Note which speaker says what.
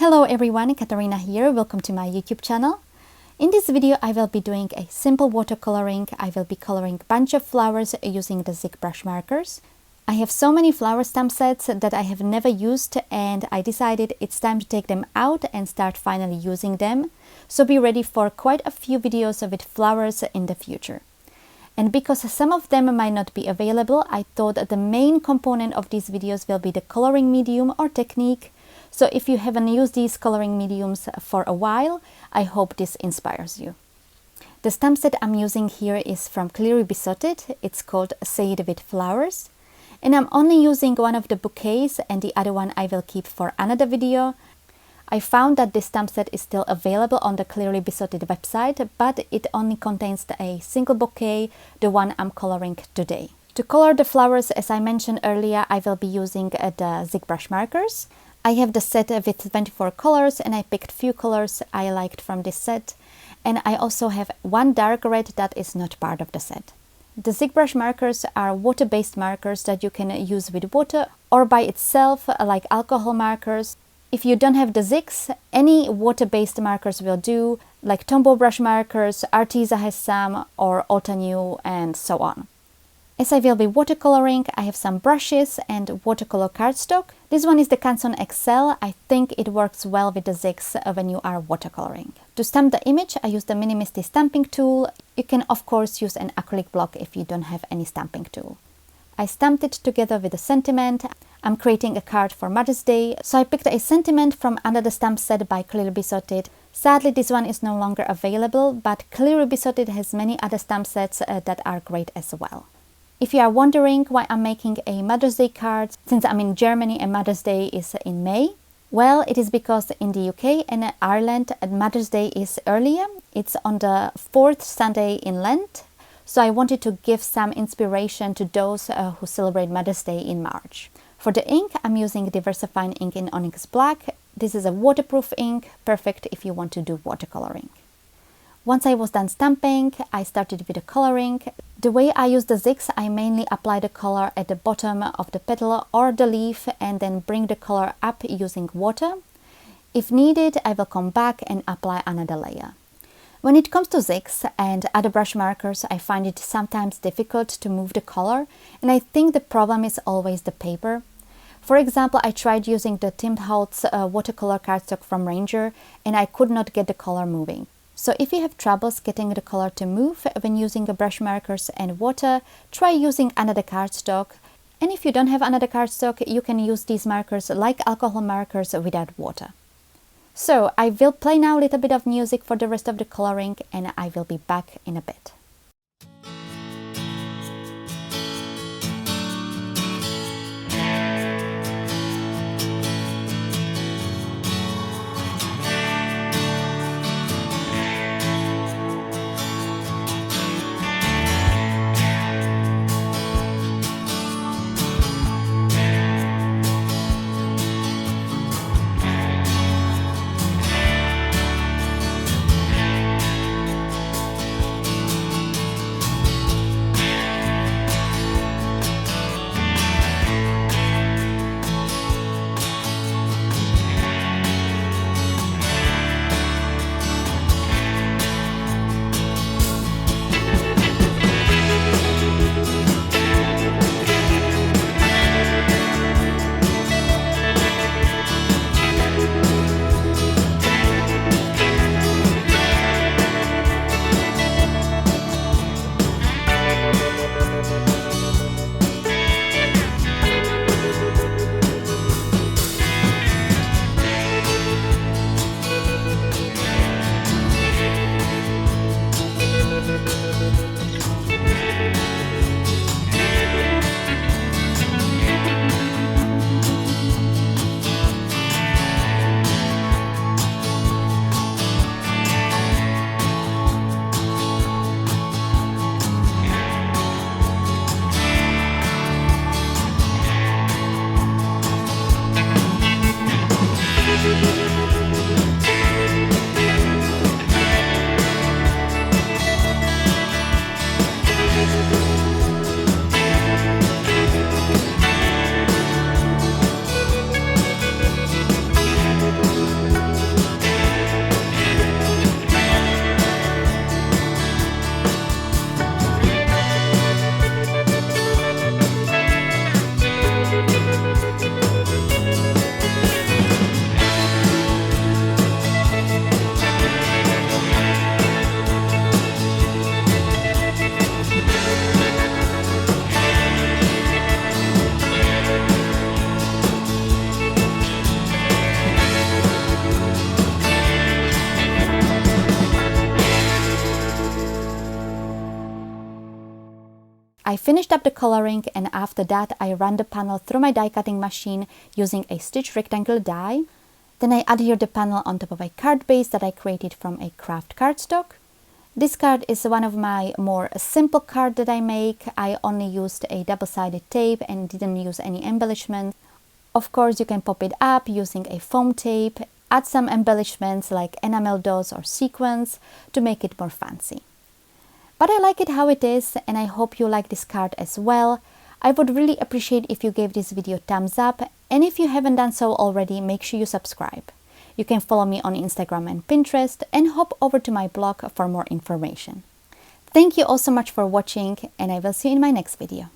Speaker 1: Hello everyone, Katarina here. Welcome to my YouTube channel. In this video I will be doing a simple watercoloring. I will be coloring a bunch of flowers using the Zig Brush Markers. I have so many flower stamp sets that I have never used and I decided it's time to take them out and start finally using them. So be ready for quite a few videos with flowers in the future. And because some of them might not be available, I thought that the main component of these videos will be the coloring medium or technique. So if you haven't used these coloring mediums for a while, I hope this inspires you. The stamp set I'm using here is from Clearly Besotted. It's called Say It With Flowers. And I'm only using one of the bouquets and the other one I will keep for another video. I found that this stamp set is still available on the Clearly Besotted website, but it only contains a single bouquet, the one I'm coloring today. To color the flowers, as I mentioned earlier, I will be using the Zig Brush Markers. I have the set with 24 colors and I picked few colors I liked from this set. And I also have one dark red that is not part of the set. The Zig Brush Markers are water-based markers that you can use with water or by itself, like alcohol markers. If you don't have the Zigs, any water-based markers will do, like Tombow brush markers, Arteza has some, or Altenew, and so on. As I will be watercoloring, I have some brushes and watercolor cardstock. This one is the Canson XL. I think it works well with the Zigs when you are watercoloring. To stamp the image, I use the Mini Misty stamping tool. You can of course use an acrylic block if you don't have any stamping tool. I stamped it together with a sentiment. I'm creating a card for Mother's Day, so I picked a sentiment from another stamp set by Clearly Besotted. Sadly, this one is no longer available, but Clearly Besotted has many other stamp sets that are great as well. If you are wondering why I'm making a Mother's Day card, since I'm in Germany and Mother's Day is in May, well, it is because in the UK and Ireland, Mother's Day is earlier. It's on the 4th Sunday in Lent. So I wanted to give some inspiration to those who celebrate Mother's Day in March. For the ink, I'm using Diversifying ink in Onyx Black. This is a waterproof ink, perfect if you want to do watercoloring. Once I was done stamping, I started with the coloring. The way I use the Zigs, I mainly apply the color at the bottom of the petal or the leaf and then bring the color up using water. If needed, I will come back and apply another layer. When it comes to Zigs and other brush markers, I find it sometimes difficult to move the color, and I think the problem is always the paper. For example, I tried using the Tim Holtz watercolor cardstock from Ranger and I could not get the color moving. So if you have troubles getting the color to move when using the brush markers and water, try using another cardstock. And if you don't have another cardstock, you can use these markers like alcohol markers without water. So I will play now a little bit of music for the rest of the coloring and I will be back in a bit. I finished up the coloring, and after that I ran the panel through my die cutting machine using a stitch rectangle die. Then I adhered the panel on top of a card base that I created from a craft cardstock. This card is one of my more simple cards that I make. I only used a double-sided tape and didn't use any embellishment. Of course, you can pop it up using a foam tape, add some embellishments like enamel dots or sequins to make it more fancy. But I like it how it is, and I hope you like this card as well. I would really appreciate if you gave this video a thumbs up, and if you haven't done so already, make sure you subscribe. You can follow me on Instagram and Pinterest, and hop over to my blog for more information. Thank you all so much for watching, and I will see you in my next video.